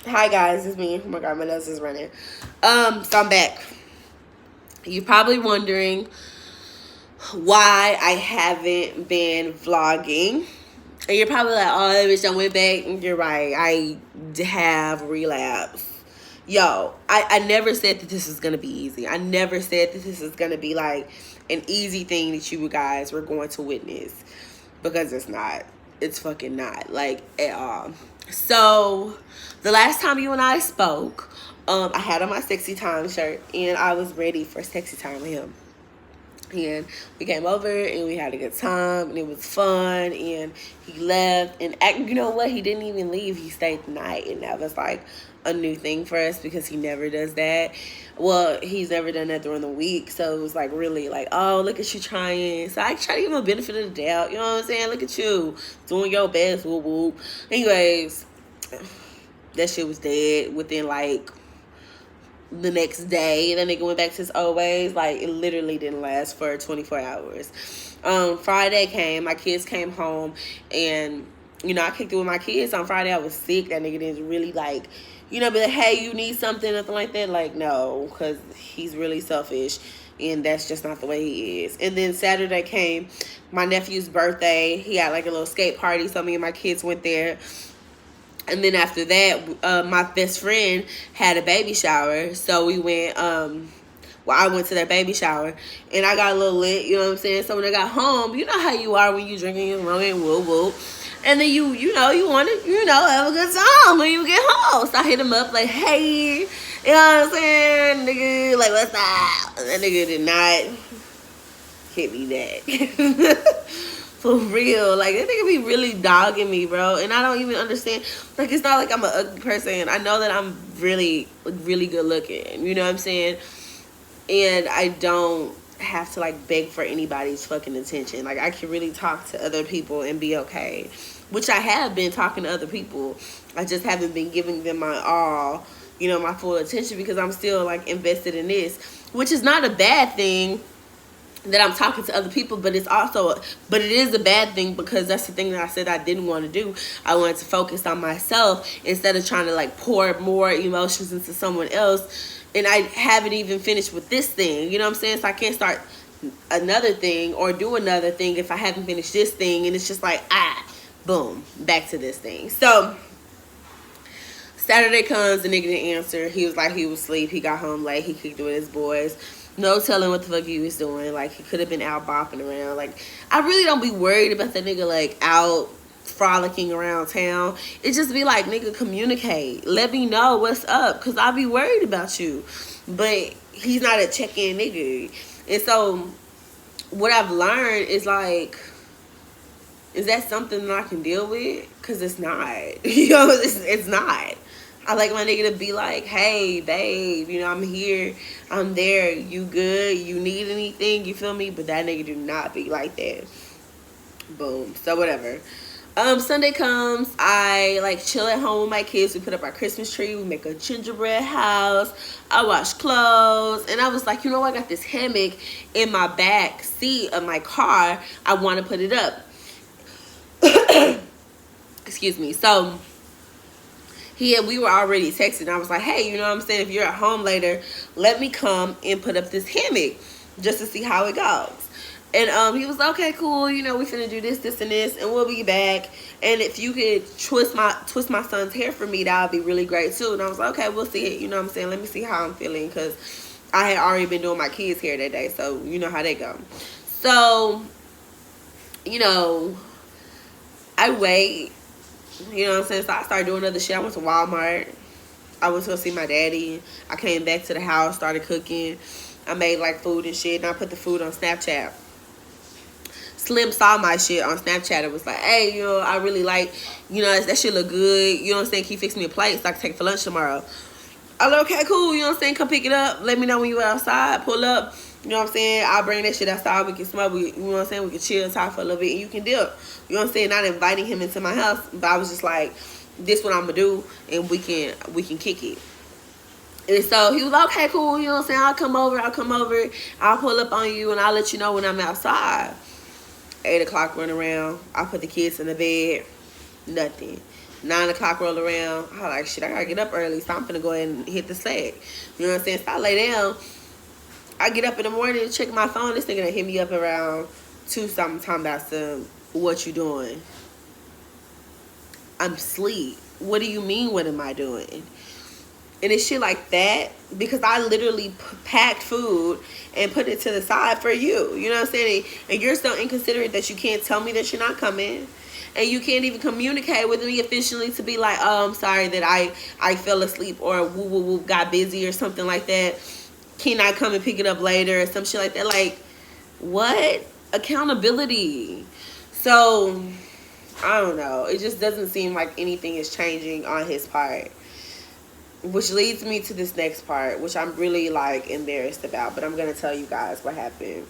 Hi guys, it's me. Oh my god, my nose is running. So I'm back. You're probably wondering why I haven't been vlogging. And you're probably like, oh, bitch, I went back. And you're right. I have relapse. Yo, I never said that this was going to be easy. I never said that this is going to be like an easy thing that you guys were going to witness. Because it's not. It's fucking not. Like, at all. So, the last time you and I spoke, I had on my sexy time shirt. And I was ready for sexy time with him. And we came over and we had a good time and it was fun, and he left, and you know what, he didn't even leave, he stayed the night, and that was like a new thing for us because he never does that. Well, he's never done that during the week, so it was like really like, oh, look at you trying. So I try to give him a benefit of the doubt, you know what I'm saying? Look at you doing your best, whoop whoop. Anyways, that shit was dead within like the next day. That nigga went back to his old ways. Like, it literally didn't last for 24 hours. Friday came, my kids came home, and you know, I kicked it with my kids on Friday. I was sick. That nigga didn't really like, you know, be like, hey, you need something, nothing like that. Like, no, because he's really selfish, and that's just not the way he is. And then Saturday came, my nephew's birthday. He had like a little skate party, so me and my kids went there. And then after that, my best friend had a baby shower. So we went, I went to their baby shower. And I got a little lit, you know what I'm saying? So when I got home, you know how you are when you drinking and running, woo woo. And then you want to, have a good time when you get home. So I hit him up like, hey, you know what I'm saying? Nigga, like, what's up? And that nigga did not hit me back. For real, like, that nigga be really dogging me, bro. And I don't even understand. Like, it's not like I'm an ugly person. I know that I'm really, really good looking. You know what I'm saying? And I don't have to, like, beg for anybody's fucking attention. Like, I can really talk to other people and be okay. Which I have been talking to other people. I just haven't been giving them my all, my full attention, because I'm still, like, invested in this. Which is not a bad thing, that I'm talking to other people, but it is a bad thing, because that's the thing that I said I didn't want to do. I wanted to focus on myself instead of trying to like pour more emotions into someone else. And I haven't even finished with this thing, you know what I'm saying? So I can't start another thing or do another thing if I haven't finished this thing. And it's just like, boom, back to this thing. So Saturday comes, the nigga didn't answer. He was like, he was asleep. He got home late. He kicked it with his boys. No telling what the fuck he was doing. Like, he could have been out bopping around. Like, I really don't be worried about that nigga, like, out frolicking around town. It just be like, nigga, communicate. Let me know what's up, because I be worried about you. But he's not a check-in nigga. And so, what I've learned is, like, is that something that I can deal with? Because it's not. It's not. I like my nigga to be like, hey, babe, I'm here, I'm there, you good, you need anything, you feel me? But that nigga do not be like that. Boom. So whatever. Sunday comes, I like chill at home with my kids. We put up our Christmas tree, we make a gingerbread house, I wash clothes, and I was like, I got this hammock in my back seat of my car, I want to put it up. Excuse me. So we were already texting. I was like, hey, you know what I'm saying? If you're at home later, let me come and put up this hammock just to see how it goes. And he was like, okay, cool. We finna do this, this, and this, and we'll be back. And if you could twist my son's hair for me, that would be really great too. And I was like, okay, we'll see it. You know what I'm saying? Let me see how I'm feeling, because I had already been doing my kids' hair that day, so you know how they go. So, I wait. You know what I'm saying? So I started doing other shit. I went to Walmart. I went to go see my daddy. I came back to the house, started cooking. I made like food and shit, and I put the food on Snapchat. Slim saw my shit on Snapchat and was like, hey, I really like, that shit look good. You know what I'm saying? Can you fix me a plate so I can take it for lunch tomorrow? I like, okay, cool. You know what I'm saying? Come pick it up. Let me know when you're outside. Pull up. You know what I'm saying? I'll bring that shit outside. We can smoke. You know what I'm saying? We can chill, talk for a little bit, and you can dip. You know what I'm saying? Not inviting him into my house, but I was just like, this what I'm gonna do, and we can kick it. And so he was like, okay, cool. You know what I'm saying? I'll come over. I'll pull up on you, and I'll let you know when I'm outside. 8 o'clock run around. I put the kids in the bed. Nothing. 9 o'clock roll around. I like, shit, I gotta get up early, so I'm finna go ahead and hit the slack. You know what I'm saying? So I lay down. I get up in the morning and check my phone. This nigga done hit me up around 2 something, talking about some, what you doing? I'm asleep. What do you mean, what am I doing? And it's shit like that, because I literally packed food and put it to the side for you. You know what I'm saying? And you're so inconsiderate that you can't tell me that you're not coming. And you can't even communicate with me efficiently to be like, oh, I'm sorry that I fell asleep, or woo woo woo got busy or something like that. Can I come and pick it up later or some shit like that? Like, what? Accountability. So, I don't know. It just doesn't seem like anything is changing on his part. Which leads me to this next part, which I'm really like embarrassed about, but I'm going to tell you guys what happened.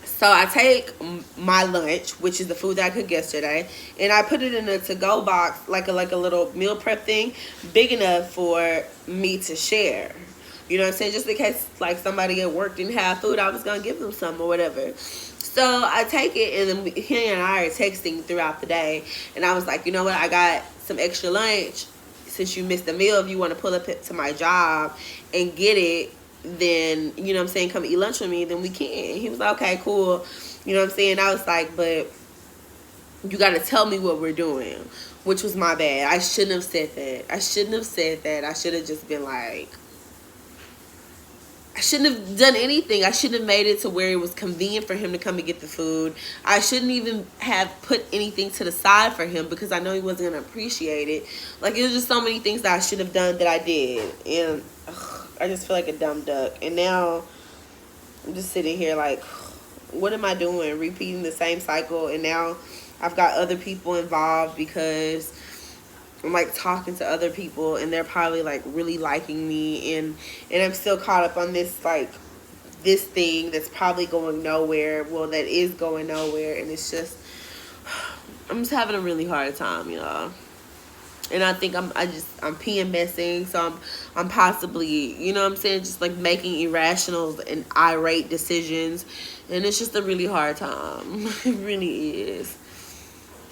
So I take my lunch, which is the food that I cooked yesterday, and I put it in a to-go box, like a little meal prep thing, big enough for me to share. You know what I'm saying? Just in case like somebody at work didn't have food, I was going to give them some or whatever. So I take it, and then he and I are texting throughout the day, and I was like, you know what? I got some extra lunch. Since you missed the meal, if you want to pull up to my job and get it, then, you know what I'm saying, come eat lunch with me, then we can. He was like, okay, cool. You know what I'm saying? I was like, but you got to tell me what we're doing, which was my bad. I shouldn't have said that. I shouldn't have said that. I should have just been like, I shouldn't have done anything. I shouldn't have made it to where it was convenient for him to come and get the food. I shouldn't even have put anything to the side for him, because I know he wasn't going to appreciate it. Like, it was just so many things that I should have done that I did. And I just feel like a dumb duck. And now I'm just sitting here like, what am I doing? Repeating the same cycle. And now I've got other people involved, because I'm like talking to other people, and they're probably like really liking me, and I'm still caught up on this, like, this thing that's probably going nowhere. Well, that is going nowhere, and it's just, I'm just having a really hard time, y'all. And I think I'm PMSing, so I'm possibly, you know what I'm saying, just like making irrational and irate decisions, and it's just a really hard time. It really is.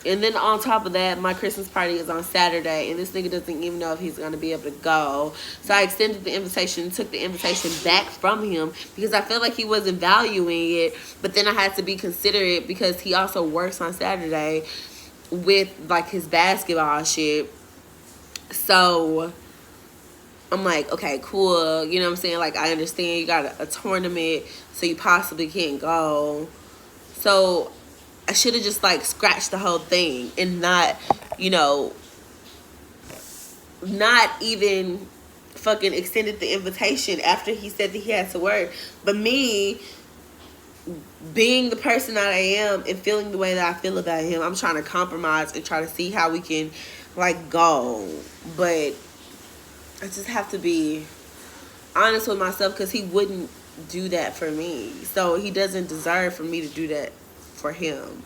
And then on top of that, my Christmas party is on Saturday, and this nigga doesn't even know if he's going to be able to go. So I extended the invitation, took the invitation back from him, because I felt like he wasn't valuing it. But then I had to be considerate, because he also works on Saturday with like his basketball shit. So I'm like, okay, cool. You know what I'm saying? Like, I understand you got a tournament, so you possibly can't go. So I should have just like scratched the whole thing and not, you know, not even fucking extended the invitation after he said that he had to work. But me, being the person that I am and feeling the way that I feel about him, I'm trying to compromise and try to see how we can like go. But I just have to be honest with myself, because he wouldn't do that for me. So he doesn't deserve for me to do that for him.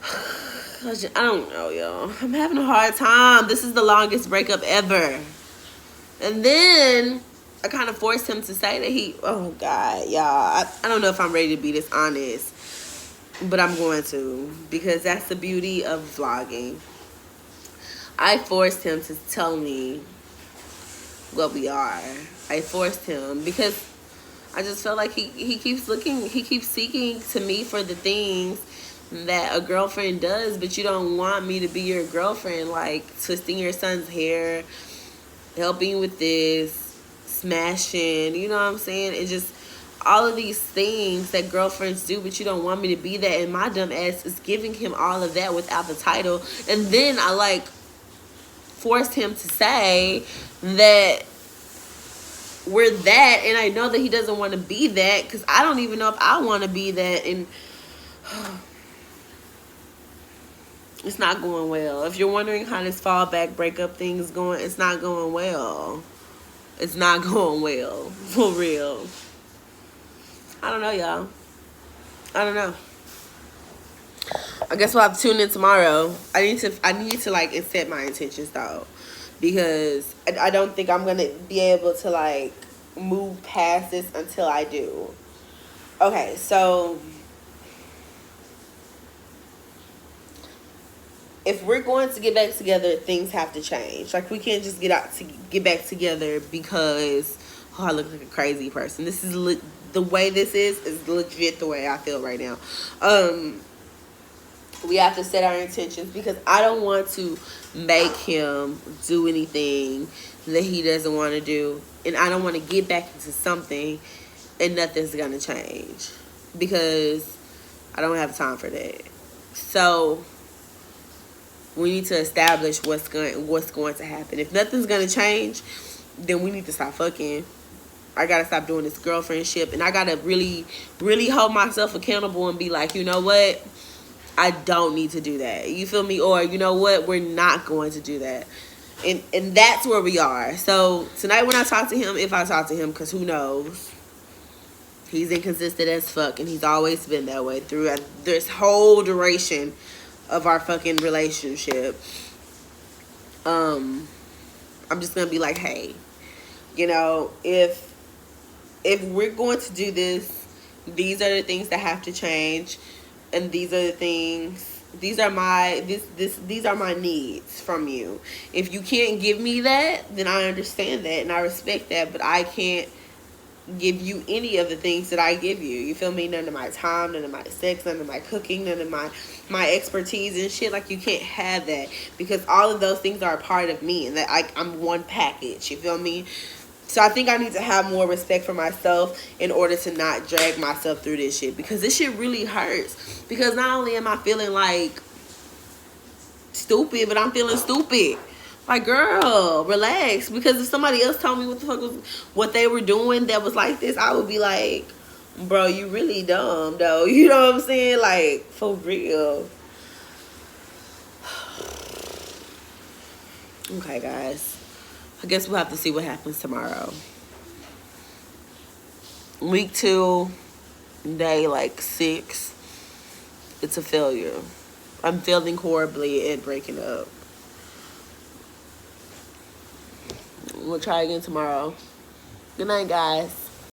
I don't know, y'all. I'm having a hard time. This is the longest breakup ever. And then I kind of forced him to say that oh God, y'all. I don't know if I'm ready to be this honest, but I'm going to, because that's the beauty of vlogging. I forced him to tell me what we are. I forced him, because I just felt like he keeps seeking to me for the things that a girlfriend does, but you don't want me to be your girlfriend, like twisting your son's hair, helping with this, smashing, you know what I'm saying? It's just all of these things that girlfriends do, but you don't want me to be that, and my dumb ass is giving him all of that without the title. And then I like forced him to say that we're that, and I know that he doesn't want to be that, because I don't even know if I want to be that. And it's not going well. If you're wondering how this fallback breakup thing is going, it's not going well. It's not going well. For real. I don't know, y'all. I don't know. I guess we'll have to tune in tomorrow. I need to like set my intentions though, because I don't think I'm gonna be able to like move past this until I do. Okay, so if we're going to get back together, things have to change. Like, we can't just get back together because, oh, I look like a crazy person. This is the way this is legit the way I feel right now. We have to set our intentions, because I don't want to make him do anything that he doesn't want to do, and I don't want to get back into something and nothing's gonna change, because I don't have time for that. So we need to establish what's going to happen. If nothing's gonna change, then we need to stop fucking. I gotta stop doing this girlfriendship, and I gotta really, really hold myself accountable and be like, you know what? I don't need to do that. You feel me? Or, you know what? We're not going to do that. And that's where we are. So tonight when I talk to him, if I talk to him, because who knows? He's inconsistent as fuck, and he's always been that way through this whole duration of our fucking relationship. I'm just gonna be like, hey, you know, if we're going to do this, these are the things that have to change, and these are the things. These are my needs from you. If you can't give me that, then I understand that and I respect that, but I can't give you any of the things that I give you. You feel me? None of my time, none of my sex, none of my cooking, none of my expertise and shit. Like, you can't have that, because all of those things are a part of me, and that I'm one package. You feel me? So I think I need to have more respect for myself in order to not drag myself through this shit, because this shit really hurts. Because not only am I feeling like stupid, but I'm feeling stupid. Like, girl, relax. Because if somebody else told me what the fuck was what they were doing that was like this, I would be like, bro, you really dumb though. You know what I'm saying? Like, for real. Okay, guys. I guess we'll have to see what happens tomorrow. Week 2, day like 6. It's a failure. I'm failing horribly at breaking up. We'll try again tomorrow. Good night, guys.